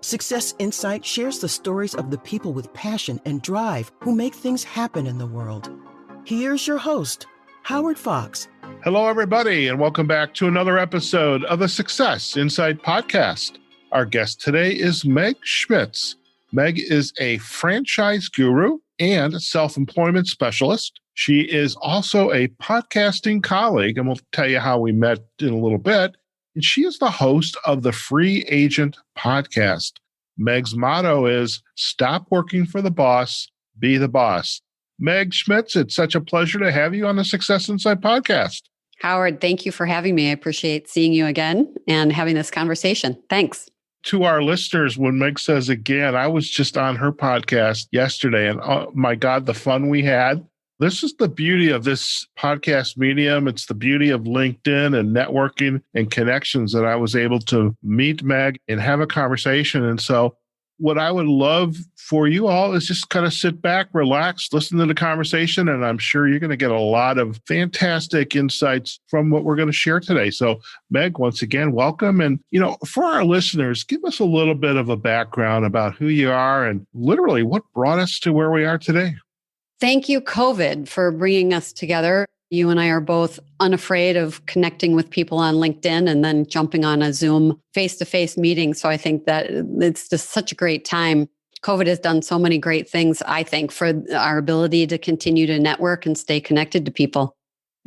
Success Insight shares the stories of the people with passion and drive who make things happen in the world. Here's your host, Howard Fox. Hello, everybody, and welcome back to another episode of the Success Insight podcast. Our guest today is Meg Schmitz. Meg is a franchise guru and self-employment specialist. She is also a podcasting colleague, and we'll tell you how we met in a little bit. And she is the host of the Free Agent podcast. Meg's motto is, stop working for the boss, be the boss. Meg Schmitz, it's such a pleasure to have you on the Success Insight podcast. Howard, thank you for having me. I appreciate seeing you again and having this conversation. Thanks. To our listeners, when Meg says again, I was just on her podcast yesterday, and oh my God, the fun we had. This is the beauty of this podcast medium. It's the beauty of LinkedIn and networking and connections that I was able to meet Meg and have a conversation. And so what I would love for you all is just kind of sit back, relax, listen to the conversation, and I'm sure you're going to get a lot of fantastic insights from what we're going to share today. So, Meg, once again, welcome. And, for our listeners, give us a little bit of a background about who you are and literally what brought us to where we are today. Thank you, COVID, for bringing us together. You and I are both unafraid of connecting with people on LinkedIn and then jumping on a Zoom face-to-face meeting. So I think that it's just such a great time. COVID has done so many great things, I think, for our ability to continue to network and stay connected to people.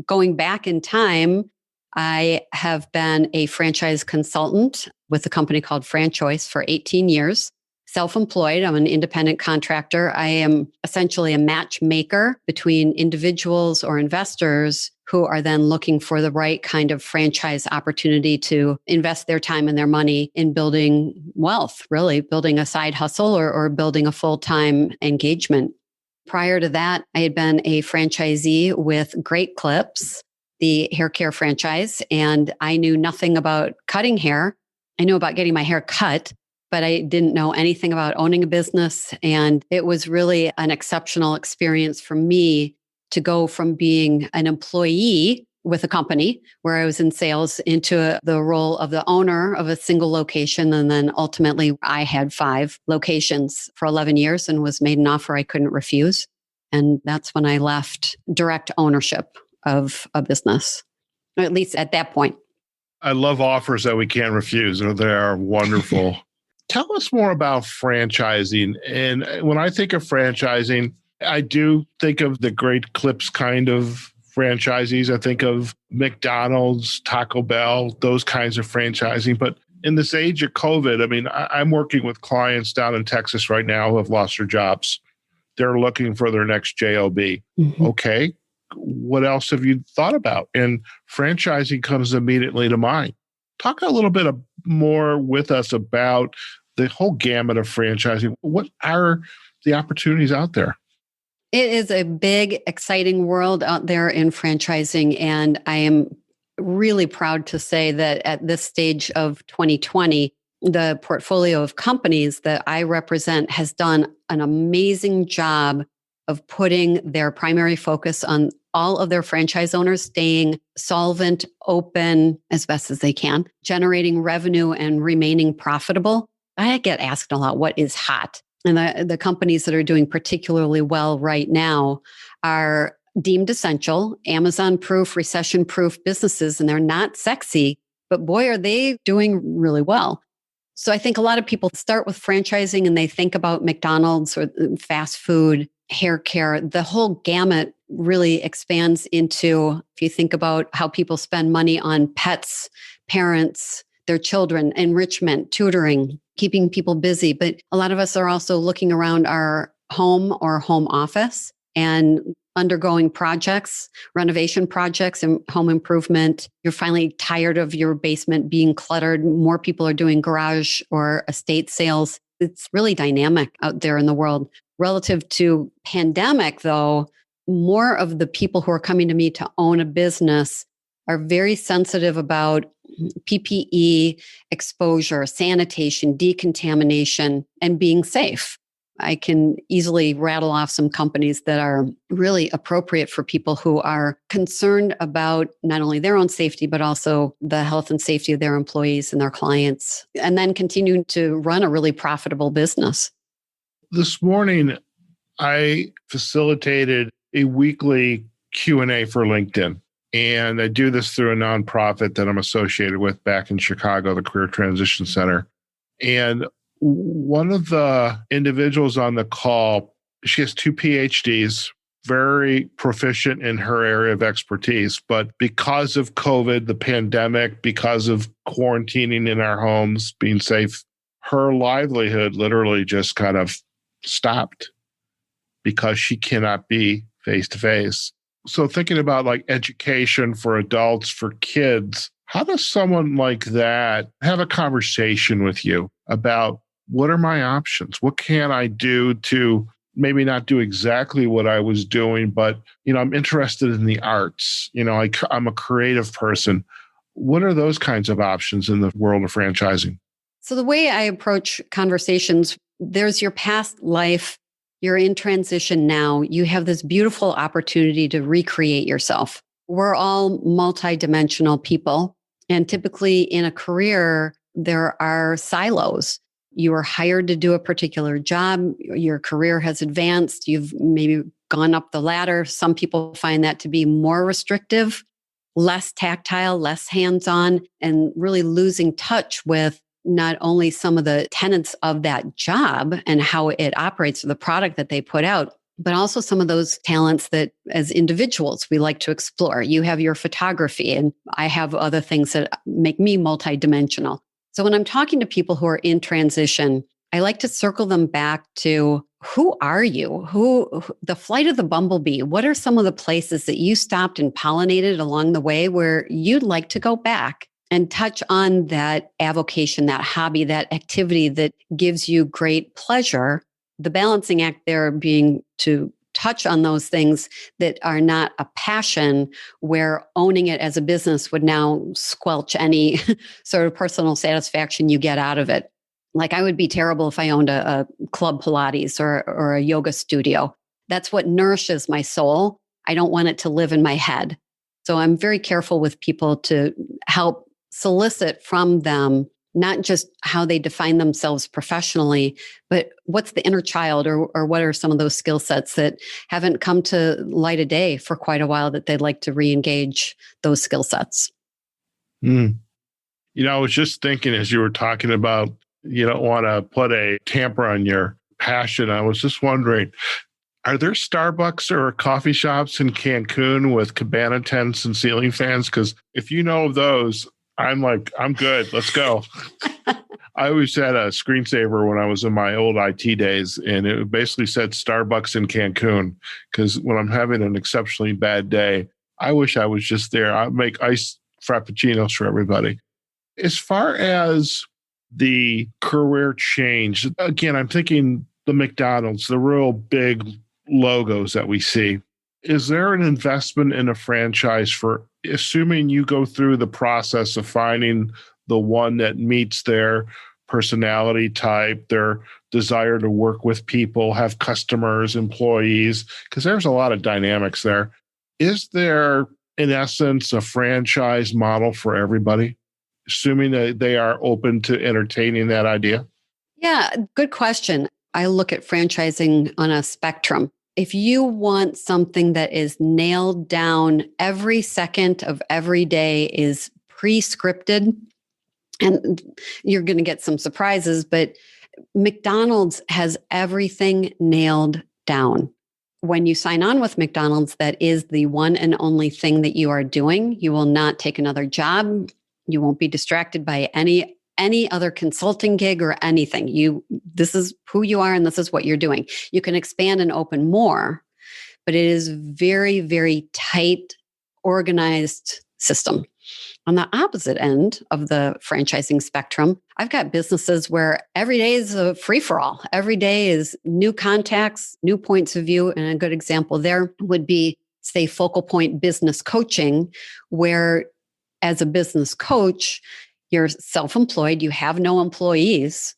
Going back in time, I have been a franchise consultant with a company called FranChoice for 18 years. Self-employed, I'm an independent contractor. I am essentially a matchmaker between individuals or investors who are then looking for the right kind of franchise opportunity to invest their time and their money in building wealth, really building a side hustle or building a full-time engagement. Prior to that, I had been a franchisee with Great Clips, the hair care franchise, and I knew nothing about cutting hair. I knew about getting my hair cut, but I didn't know anything about owning a business. And it was really an exceptional experience for me to go from being an employee with a company where I was in sales into the role of the owner of a single location. And then ultimately I had 5 locations for 11 years and was made an offer I couldn't refuse. And that's when I left direct ownership of a business, at least at that point. I love offers that we can't refuse. They are wonderful. Tell us more about franchising. And when I think of franchising, I do think of the Great Clips kind of franchisees. I think of McDonald's, Taco Bell, those kinds of franchising. But in this age of COVID, I'm working with clients down in Texas right now who have lost their jobs. They're looking for their next job. Mm-hmm. Okay, what else have you thought about? And franchising comes immediately to mind. Talk a little bit more with us about the whole gamut of franchising. What are the opportunities out there? It is a big, exciting world out there in franchising. And I am really proud to say that at this stage of 2020, the portfolio of companies that I represent has done an amazing job of putting their primary focus on all of their franchise owners staying solvent, open as best as they can, generating revenue and remaining profitable. I get asked a lot, what is hot? And the companies that are doing particularly well right now are deemed essential, Amazon-proof, recession-proof businesses, and they're not sexy, but boy, are they doing really well. So I think a lot of people start with franchising and they think about McDonald's or fast food, hair care. The whole gamut really expands into, if you think about how people spend money on pets, parents, their children, enrichment, tutoring, keeping people busy. But a lot of us are also looking around our home or home office and undergoing projects, renovation projects and home improvement. You're finally tired of your basement being cluttered. More people are doing garage or estate sales. It's really dynamic out there in the world. Relative to pandemic, though, more of the people who are coming to me to own a business are very sensitive about PPE exposure, sanitation, decontamination, and being safe. I can easily rattle off some companies that are really appropriate for people who are concerned about not only their own safety, but also the health and safety of their employees and their clients, and then continuing to run a really profitable business. This morning, I facilitated a weekly Q&A for LinkedIn. And I do this through a nonprofit that I'm associated with back in Chicago, the Career Transition Center. And one of the individuals on the call, she has 2 PhDs, very proficient in her area of expertise. But because of COVID, the pandemic, because of quarantining in our homes, being safe, her livelihood literally just kind of stopped because she cannot be face-to-face. So thinking about like education for adults, for kids, how does someone like that have a conversation with you about what are my options? What can I do to maybe not do exactly what I was doing, but, I'm interested in the arts. I'm a creative person. What are those kinds of options in the world of franchising? So the way I approach conversations, there's your past life. You're in transition now. You have this beautiful opportunity to recreate yourself. We're all multidimensional people. And typically in a career, there are silos. You are hired to do a particular job. Your career has advanced. You've maybe gone up the ladder. Some people find that to be more restrictive, less tactile, less hands-on, and really losing touch with not only some of the tenets of that job and how it operates, the product that they put out, but also some of those talents that as individuals we like to explore. You have your photography, and I have other things that make me multidimensional. So when I'm talking to people who are in transition, I like to circle them back to who are you? The flight of the bumblebee, what are some of the places that you stopped and pollinated along the way where you'd like to go back and touch on that avocation, that hobby, that activity that gives you great pleasure? The balancing act there being to touch on those things that are not a passion, where owning it as a business would now squelch any sort of personal satisfaction you get out of it. Like I would be terrible if I owned a club Pilates or a yoga studio. That's what nourishes my soul. I don't want it to live in my head. So I'm very careful with people to help solicit from them not just how they define themselves professionally, but what's the inner child, or what are some of those skill sets that haven't come to light of day for quite a while that they'd like to re-engage those skill sets. I was just thinking as you were talking about, you don't want to put a tamper on your passion. I was just wondering, are there Starbucks or coffee shops in Cancun with cabana tents and ceiling fans? Because if you know of those, I'm good. Let's go. I always had a screensaver when I was in my old IT days, and it basically said Starbucks in Cancun, because when I'm having an exceptionally bad day, I wish I was just there. I make iced frappuccinos for everybody. As far as the career change, again, I'm thinking the McDonald's, the real big logos that we see. Is there an investment in a franchise for, assuming you go through the process of finding the one that meets their personality type, their desire to work with people, have customers, employees, because there's a lot of dynamics there. Is there, in essence, a franchise model for everybody, assuming that they are open to entertaining that idea? Yeah, good question. I look at franchising on a spectrum. If you want something that is nailed down, every second of every day is pre-scripted, and you're going to get some surprises, but McDonald's has everything nailed down. When you sign on with McDonald's, that is the one and only thing that you are doing. You will not take another job. You won't be distracted by any other consulting gig or anything. This is who you are and this is what you're doing. You can expand and open more, but it is very, very tight, organized system. On the opposite end of the franchising spectrum, I've got businesses where every day is a free-for-all. Every day is new contacts, new points of view. And a good example there would be, say, Focal Point Business Coaching, where as a business coach, you're self-employed, you have no employees,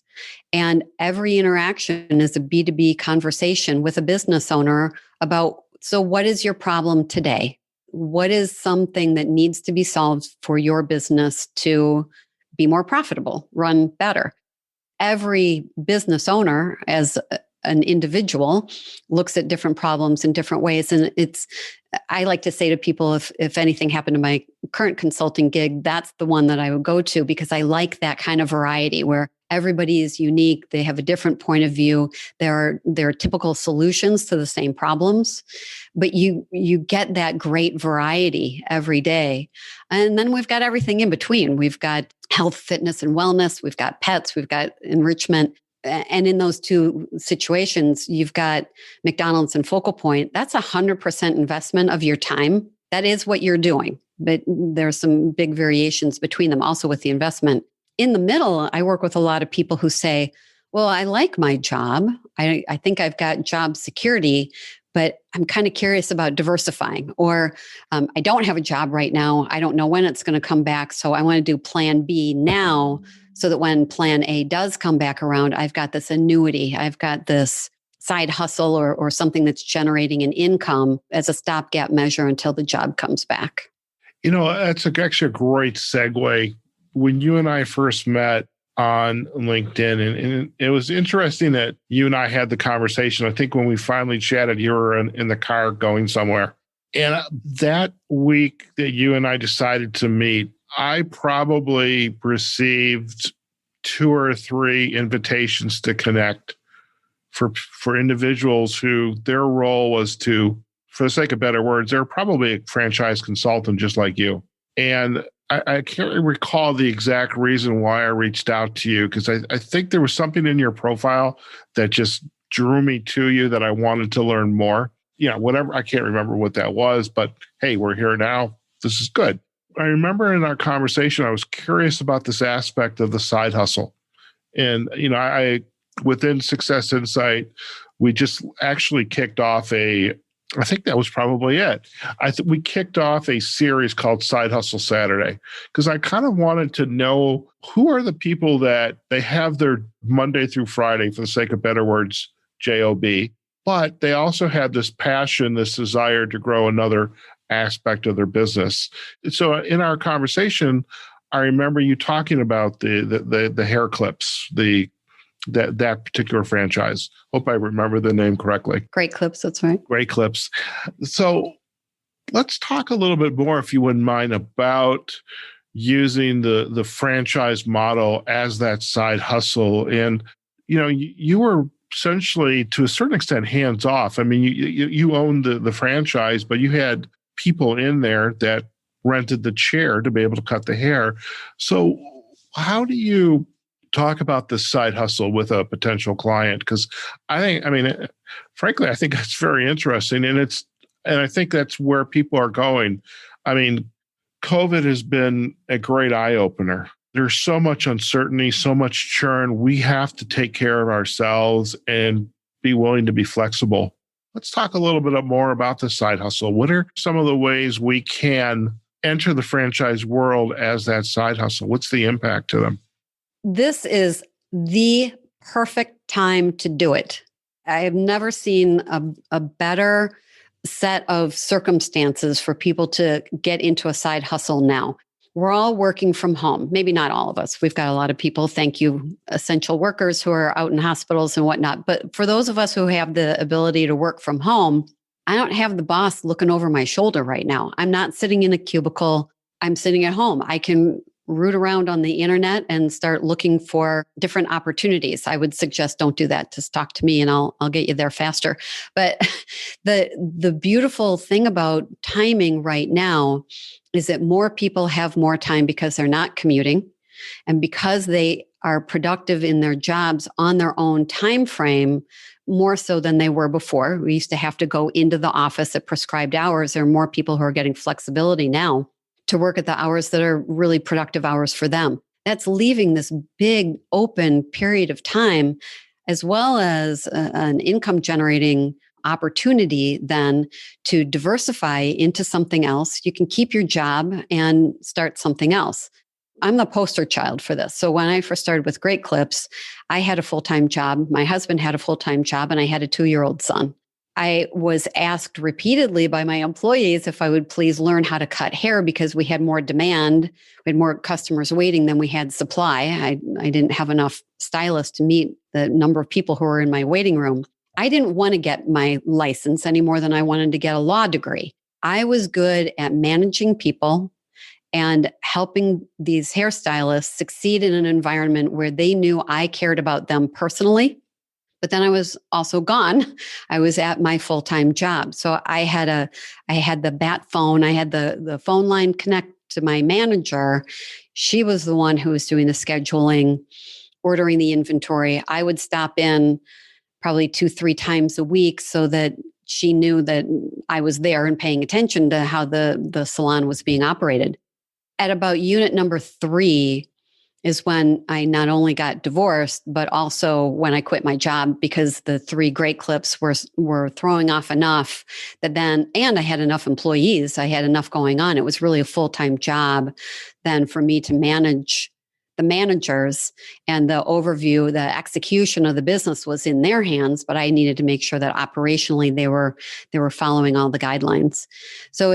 And every interaction is a B2B conversation with a business owner about, so what is your problem today? What is something that needs to be solved for your business to be more profitable, run better? Every business owner, as an individual, looks at different problems in different ways. And I like to say to people, if anything happened to my current consulting gig, that's the one that I would go to, because I like that kind of variety where everybody is unique. They have a different point of view. There are typical solutions to the same problems, but you get that great variety every day. And then we've got everything in between. We've got health, fitness, and wellness. We've got pets. We've got enrichment. And in those two situations, you've got McDonald's and Focal Point. That's 100% investment of your time. That is what you're doing. But there's some big variations between them also with the investment. In the middle, I work with a lot of people who say, well, I like my job. I think I've got job security, but I'm kind of curious about diversifying. Or I don't have a job right now. I don't know when it's going to come back. So I want to do plan B now, so that when plan A does come back around, I've got this annuity. I've got this side hustle or something that's generating an income as a stopgap measure until the job comes back. That's actually a great segue. When you and I first met on LinkedIn, and it was interesting that you and I had the conversation. I think when we finally chatted, you were in the car going somewhere. And that week that you and I decided to meet, I probably received 2 or 3 invitations to connect for individuals who their role was to, for the sake of better words, they're probably a franchise consultant just like you. And I can't recall the exact reason why I reached out to you, because I think there was something in your profile that just drew me to you that I wanted to learn more. Whatever. I can't remember what that was, but hey, we're here now. This is good. I remember in our conversation, I was curious about this aspect of the side hustle. And, I within Success Insight, we just actually kicked off I think that was probably it. We kicked off a series called Side Hustle Saturday, because I kind of wanted to know who are the people that they have their Monday through Friday, for the sake of better words, job, but they also had this passion, this desire to grow another aspect of their business. So in our conversation, I remember you talking about the hair clips, that particular franchise. Hope I remember the name correctly. Great Clips, that's right. Great Clips. So let's talk a little bit more, if you wouldn't mind, about using the franchise model as that side hustle. And, you were essentially, to a certain extent, hands off. I mean, you owned the franchise, but you had people in there that rented the chair to be able to cut the hair. So how do you talk about this side hustle with a potential client? Because frankly, I think that's very interesting. And I think that's where people are going. I mean, COVID has been a great eye opener. There's so much uncertainty, so much churn. We have to take care of ourselves and be willing to be flexible. Let's talk a little bit more about the side hustle. What are some of the ways we can enter the franchise world as that side hustle? What's the impact to them? This is the perfect time to do it. I have never seen a better set of circumstances for people to get into a side hustle now. We're all working from home. Maybe not all of us. We've got a lot of people, thank you, essential workers who are out in hospitals and whatnot. But for those of us who have the ability to work from home, I don't have the boss looking over my shoulder right now. I'm not sitting in a cubicle. I'm sitting at home. I can root around on the internet and start looking for different opportunities. I would suggest don't do that. Just talk to me and I'll get you there faster. But the beautiful thing about timing right now is that more people have more time because they're not commuting and because they are productive in their jobs on their own time frame, more so than they were before. We used to have to go into the office at prescribed hours. There are more people who are getting flexibility now to work at the hours that are really productive hours for them. That's leaving this big open period of time, as well as an income generating opportunity then to diversify into something else. You can keep your job and start something else. I'm the poster child for this. So when I first started with Great Clips, I had a full-time job. My husband had a full-time job, and I had a 2-year-old son. I was asked repeatedly by my employees if I would please learn how to cut hair because we had more demand. We had more customers waiting than we had supply. I didn't have enough stylists to meet the number of people who were in my waiting room. I didn't want to get my license any more than I wanted to get a law degree. I was good at managing people and helping these hairstylists succeed in an environment where they knew I cared about them personally. But then I was also gone. I was at my full-time job. So I had the bat phone. I had the phone line connect to my manager. She was the one who was doing the scheduling, ordering the inventory. I would stop in probably 2-3 times a week so that she knew that I was there and paying attention to how the salon was being operated. At about unit number 3, is when I not only got divorced, but also when I quit my job because the 3 Great Clips were throwing off enough that then, and I had enough employees, I had enough going on. It was really a full-time job then for me to manage the managers, and the overview, the execution of the business was in their hands, but I needed to make sure that operationally they were following all the guidelines. So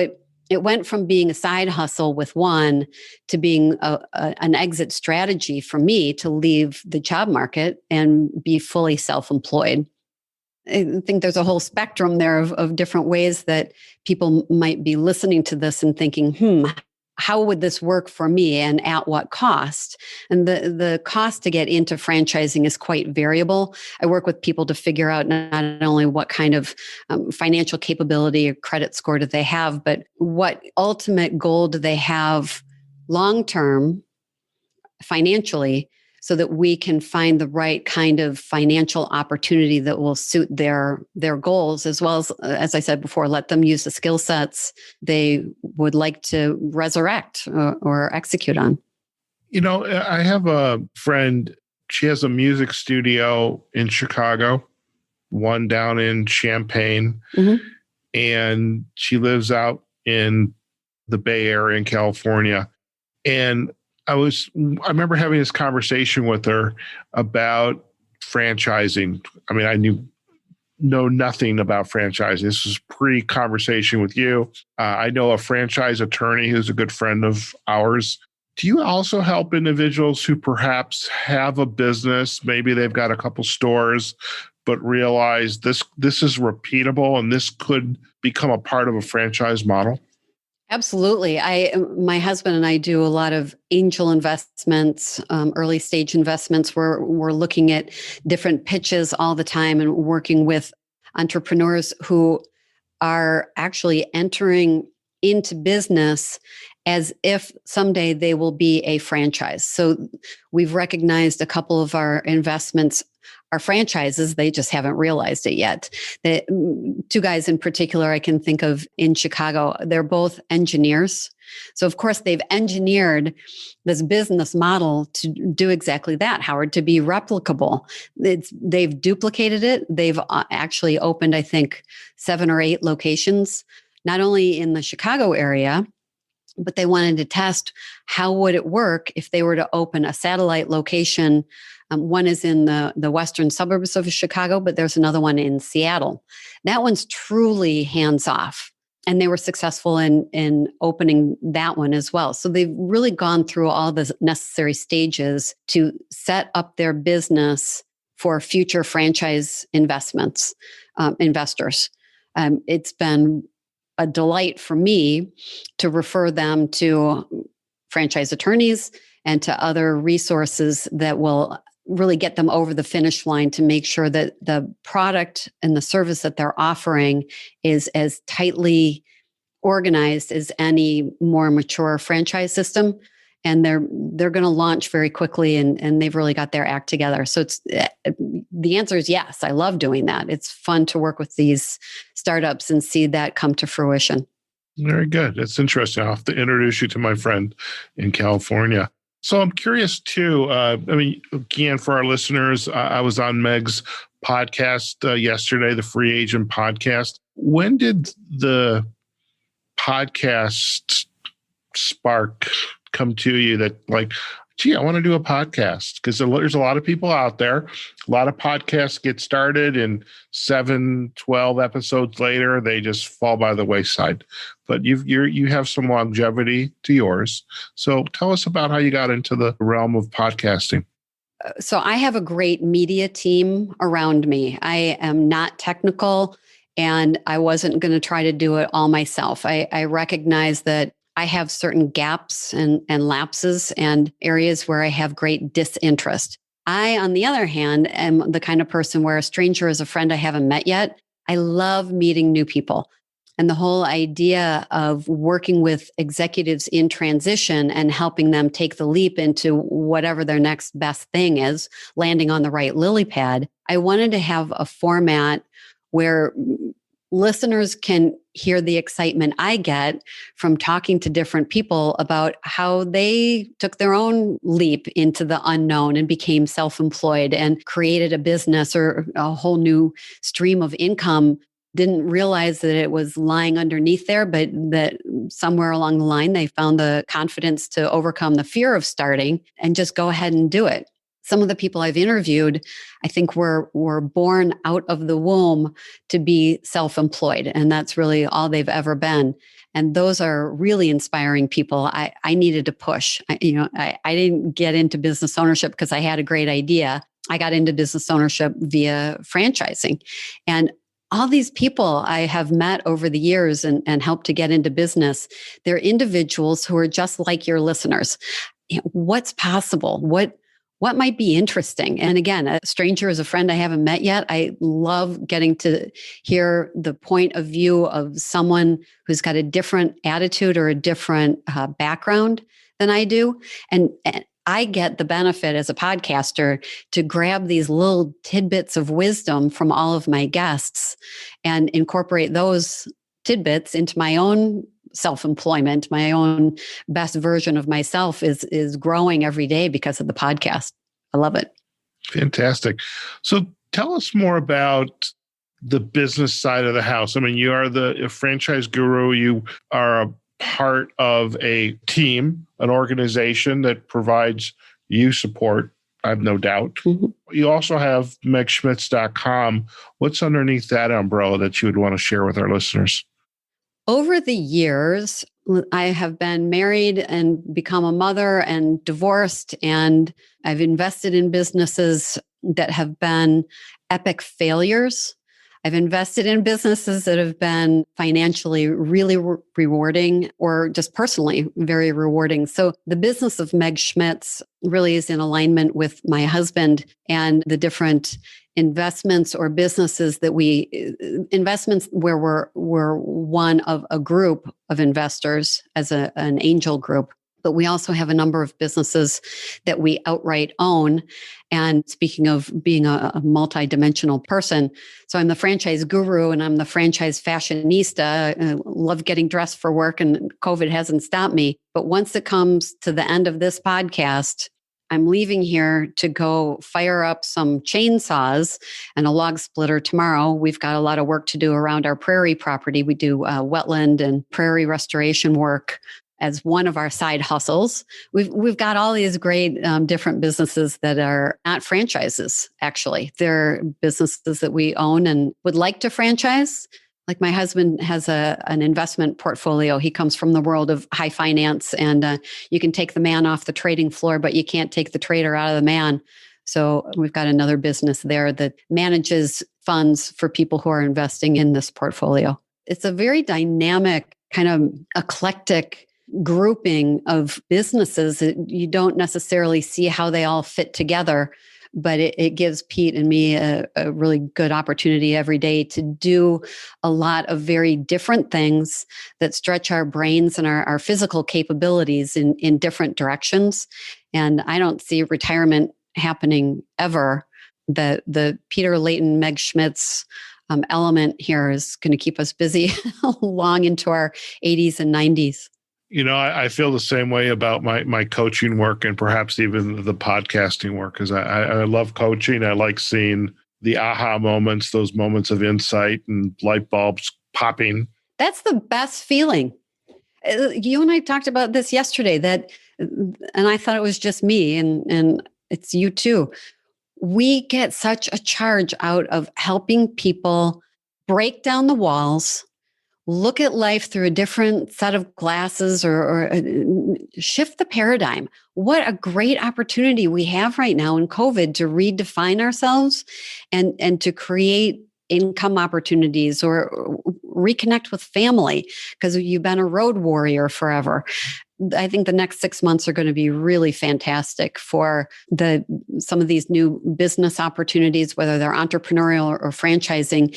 it went from being a side hustle with one to being an exit strategy for me to leave the job market and be fully self-employed. I think there's a whole spectrum there of different ways that people might be listening to this and thinking, how would this work for me and at what cost? And the cost to get into franchising is quite variable. I work with people to figure out not only what kind of financial capability or credit score do they have, but what ultimate goal do they have long-term financially, so that we can find the right kind of financial opportunity that will suit their goals, as well as I said before, let them use the skill sets they would like to resurrect or execute on. I have a friend, she has a music studio in Chicago, one down in Champaign, and she lives out in the Bay Area in California. And I remember having this conversation with her about franchising. I mean, I know nothing about franchising. This was pre-conversation with you. I know a franchise attorney who's a good friend of ours. Do you also help individuals who perhaps have a business, maybe they've got a couple stores, but realize this is repeatable and this could become a part of a franchise model? Absolutely. My husband and I do a lot of angel investments, early stage investments. We're looking at different pitches all the time and working with entrepreneurs who are actually entering into business as if someday they will be a franchise. So we've recognized a couple of our investments are franchises. They just haven't realized it yet. The 2 guys in particular I can think of in Chicago, they're both engineers. So of course they've engineered this business model to do exactly that, Howard, to be replicable. They've duplicated it. They've actually opened, I think, 7 or 8 locations, not only in the Chicago area, but they wanted to test how would it work if they were to open a satellite location. One is in the western suburbs of Chicago, but there's another one in Seattle. That one's truly hands-off. And they were successful in opening that one as well. So they've really gone through all the necessary stages to set up their business for future franchise investors. It's been a delight for me to refer them to franchise attorneys and to other resources that will really get them over the finish line to make sure that the product and the service that they're offering is as tightly organized as any more mature franchise system. And they're going to launch very quickly, and they've really got their act together. So the answer is yes. I love doing that. It's fun to work with these startups and see that come to fruition. Very good. It's interesting. I'll have to introduce you to my friend in California. So I'm curious too. Again, for our listeners, I was on Meg's podcast yesterday, the Free Agent podcast. When did the podcast spark come to you that like, gee, I want to do a podcast? Because there's a lot of people out there. A lot of podcasts get started and 7, 12 episodes later, they just fall by the wayside. But you have some longevity to yours. So tell us about how you got into the realm of podcasting. So I have a great media team around me. I am not technical, and I wasn't going to try to do it all myself. I recognize that I have certain gaps and lapses and areas where I have great disinterest. I, on the other hand, am the kind of person where a stranger is a friend I haven't met yet. I love meeting new people. And the whole idea of working with executives in transition and helping them take the leap into whatever their next best thing is, landing on the right lily pad, I wanted to have a format where listeners can hear the excitement I get from talking to different people about how they took their own leap into the unknown and became self-employed and created a business or a whole new stream of income. Didn't realize that it was lying underneath there, but that somewhere along the line, they found the confidence to overcome the fear of starting and just go ahead and do it. Some of the people I've interviewed, I think were born out of the womb to be self-employed. And that's really all they've ever been. And those are really inspiring people. I needed to push. I didn't get into business ownership because I had a great idea. I got into business ownership via franchising. And all these people I have met over the years and helped to get into business, they're individuals who are just like your listeners. What's possible? What might be interesting? And again, a stranger is a friend I haven't met yet. I love getting to hear the point of view of someone who's got a different attitude or a different background than I do. And I get the benefit as a podcaster to grab these little tidbits of wisdom from all of my guests and incorporate those tidbits into my own self-employment. My own best version of myself is growing every day because of the podcast. I love it. Fantastic. So tell us more about the business side of the house. I mean, you are the franchise guru. You are a part of a team, an organization that provides you support, I have no doubt. Mm-hmm. You also have megschmitz.com. What's underneath that umbrella that you would want to share with our listeners? Over the years, I have been married and become a mother and divorced, and I've invested in businesses that have been epic failures. I've invested in businesses that have been financially really rewarding or just personally very rewarding. So the business of Meg Schmitz really is in alignment with my husband and the different investments or businesses that investments where we're one of a group of investors as an angel group. But we also have a number of businesses that we outright own. And speaking of being a multi-dimensional person, so I'm the franchise guru and I'm the franchise fashionista. I love getting dressed for work, and COVID hasn't stopped me. But once it comes to the end of this podcast, I'm leaving here to go fire up some chainsaws and a log splitter tomorrow. We've got a lot of work to do around our prairie property. We do wetland and prairie restoration work as one of our side hustles. We've got all these great different businesses that are not franchises, actually. They're businesses that we own and would like to franchise. Like my husband has an investment portfolio. He comes from the world of high finance, and you can take the man off the trading floor, but you can't take the trader out of the man. So we've got another business there that manages funds for people who are investing in this portfolio. It's a very dynamic, kind of eclectic grouping of businesses that you don't necessarily see how they all fit together. But it gives Pete and me a really good opportunity every day to do a lot of very different things that stretch our brains and our physical capabilities in different directions. And I don't see retirement happening ever. The Peter Layton, Meg Schmitz element here is going to keep us busy long into our 80s and 90s. You know, I feel the same way about my coaching work and perhaps even the podcasting work, because I love coaching. I like seeing the aha moments, those moments of insight and light bulbs popping. That's the best feeling. You and I talked about this yesterday, that and I thought it was just me, and it's you too. We get such a charge out of helping people break down the walls, look at life through a different set of glasses, or shift the paradigm. What a great opportunity we have right now in COVID to redefine ourselves and to create income opportunities or reconnect with family, because you've been a road warrior forever. I think the next 6 months are going to be really fantastic for some of these new business opportunities, whether they're entrepreneurial or franchising.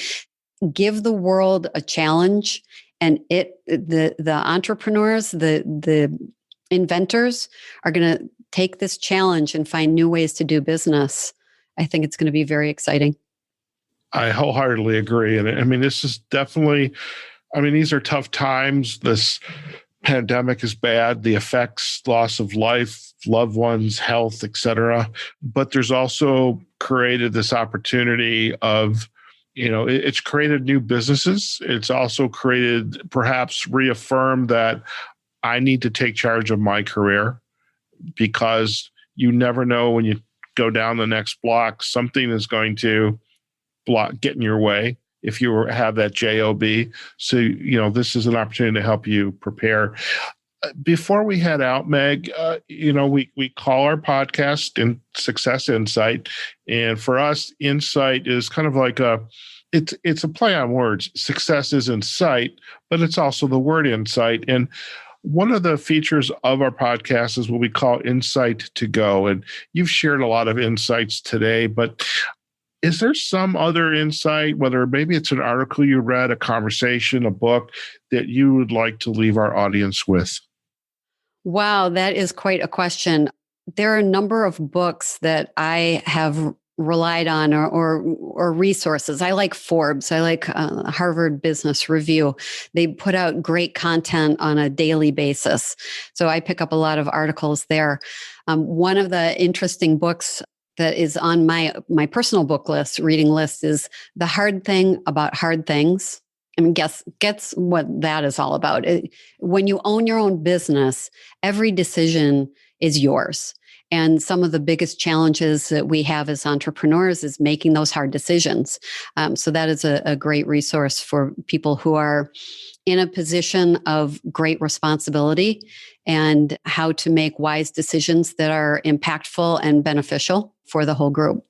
Give the world a challenge, and the entrepreneurs, the inventors are going to take this challenge and find new ways to do business. I think it's going to be very exciting. I wholeheartedly agree. And I mean, this is definitely, these are tough times. This pandemic is bad, the effects, loss of life, loved ones, health, etc. But there's also created this opportunity of, it's created new businesses. It's also created, perhaps reaffirmed that I need to take charge of my career, because you never know when you go down the next block, something is going to get in your way if you have that job. So, this is an opportunity to help you prepare. Before we head out, Meg, we call our podcast in Success Insight. And for us, insight is kind of like it's a play on words. Success is in sight, but it's also the word insight. And one of the features of our podcast is what we call Insight to Go. And you've shared a lot of insights today, but is there some other insight, whether maybe it's an article you read, a conversation, a book, that you would like to leave our audience with? Wow, that is quite a question. There are a number of books that I have relied on or resources. I like Forbes. I like Harvard Business Review. They put out great content on a daily basis. So I pick up a lot of articles there. One of the interesting books that is on my personal book list, reading list, is The Hard Thing About Hard Things. I mean, guess what that is all about. When you own your own business, every decision is yours. And some of the biggest challenges that we have as entrepreneurs is making those hard decisions. So that is a great resource for people who are in a position of great responsibility and how to make wise decisions that are impactful and beneficial for the whole group.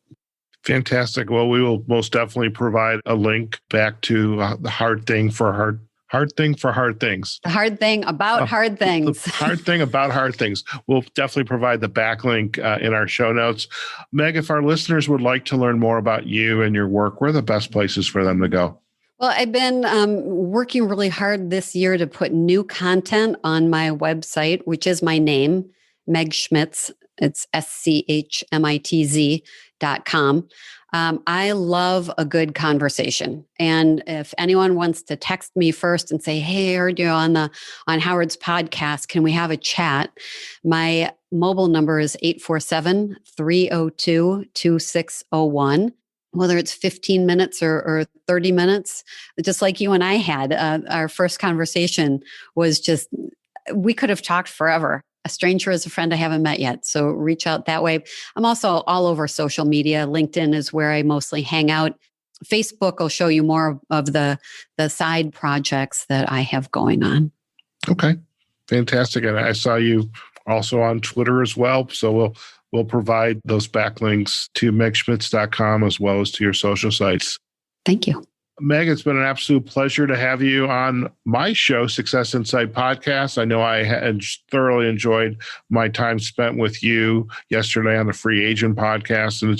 Fantastic. Well, we will most definitely provide a link back to the hard thing for hard thing for hard things. The hard thing about hard things. The hard thing about hard things. We'll definitely provide the backlink in our show notes. Meg, if our listeners would like to learn more about you and your work, where are the best places for them to go? Well, I've been working really hard this year to put new content on my website, which is my name, Meg Schmitz. It's SCHMITZ.com. I love a good conversation. And if anyone wants to text me first and say, hey, I heard you on Howard's podcast, can we have a chat? My mobile number is 847-302-2601. Whether it's 15 minutes or 30 minutes, just like you and I had, our first conversation was just, we could have talked forever. A stranger is a friend I haven't met yet. So reach out that way. I'm also all over social media. LinkedIn is where I mostly hang out. Facebook will show you more of the side projects that I have going on. Okay. Fantastic. And I saw you also on Twitter as well. So we'll provide those backlinks to megschmitz.com as well as to your social sites. Thank you. Meg, it's been an absolute pleasure to have you on my show, Success Insight Podcast. I know I had thoroughly enjoyed my time spent with you yesterday on the Free Agent Podcast. And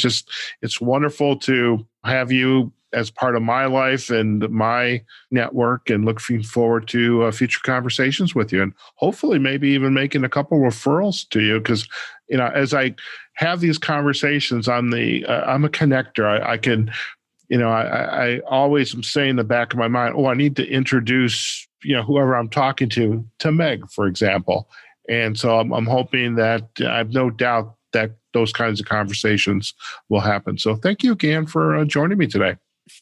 it's wonderful to have you as part of my life and my network, and looking forward to future conversations with you, and hopefully maybe even making a couple referrals to you. Because, as I have these conversations, I'm a connector. I can, I always am saying in the back of my mind, I need to introduce, whoever I'm talking to Meg, for example. And so I'm hoping that I have no doubt that those kinds of conversations will happen. So thank you again for joining me today.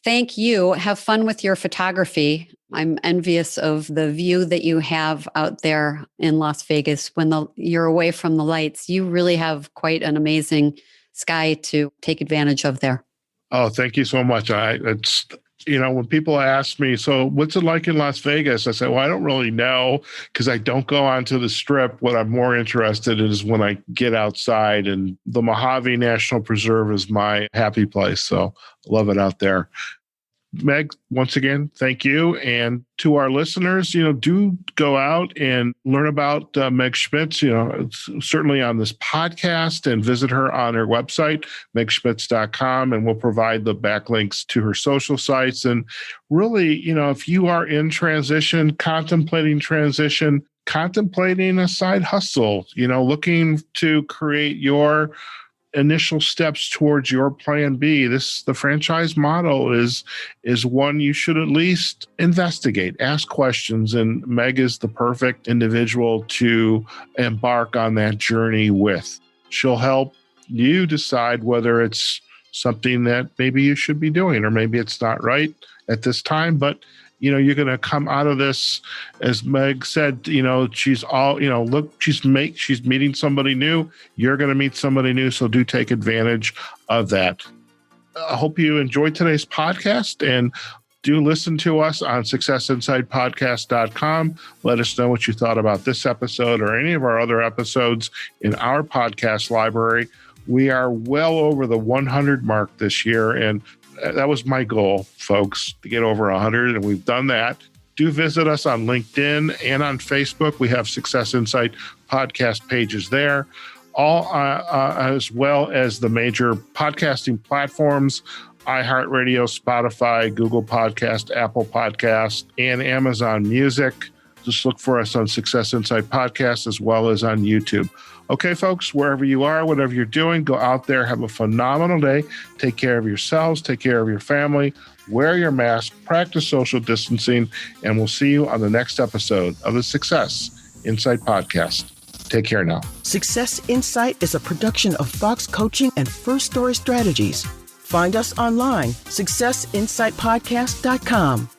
thank you. Have fun with your photography. I'm envious of the view that you have out there in Las Vegas when you're away from the lights. You really have quite an amazing sky to take advantage of there. Oh, thank you so much. When people ask me, so what's it like in Las Vegas? I say, well, I don't really know because I don't go onto the Strip. What I'm more interested in is when I get outside, and the Mojave National Preserve is my happy place. So I love it out there. Meg, once again, thank you. And to our listeners, do go out and learn about Meg Schmitz, certainly on this podcast, and visit her on her website, megschmitz.com, and we'll provide the backlinks to her social sites. And really, if you are in transition, contemplating a side hustle, looking to create your initial steps towards your plan B. The franchise model is one you should at least investigate, ask questions, and Meg is the perfect individual to embark on that journey with. She'll help you decide whether it's something that maybe you should be doing, or maybe it's not right at this time, but you're going to come out of this, as Meg said, she's meeting somebody new. You're going to meet somebody new. So do take advantage of that. I hope you enjoyed today's podcast, and do listen to us on successinsightpodcast.com. Let us know what you thought about this episode or any of our other episodes in our podcast library. We are well over the 100 mark this year, and that was my goal, folks, to get over 100, and we've done that. Do visit us on LinkedIn and on Facebook. We have Success Insight podcast pages there, all as well as the major podcasting platforms, iHeartRadio, Spotify, Google Podcast, Apple Podcast, and Amazon Music. Just look for us on Success Insight Podcast as well as on YouTube. Okay, folks, wherever you are, whatever you're doing, go out there, have a phenomenal day. Take care of yourselves, take care of your family, wear your mask, practice social distancing, and we'll see you on the next episode of the Success Insight Podcast. Take care now. Success Insight is a production of Fox Coaching and First Story Strategies. Find us online, successinsightpodcast.com.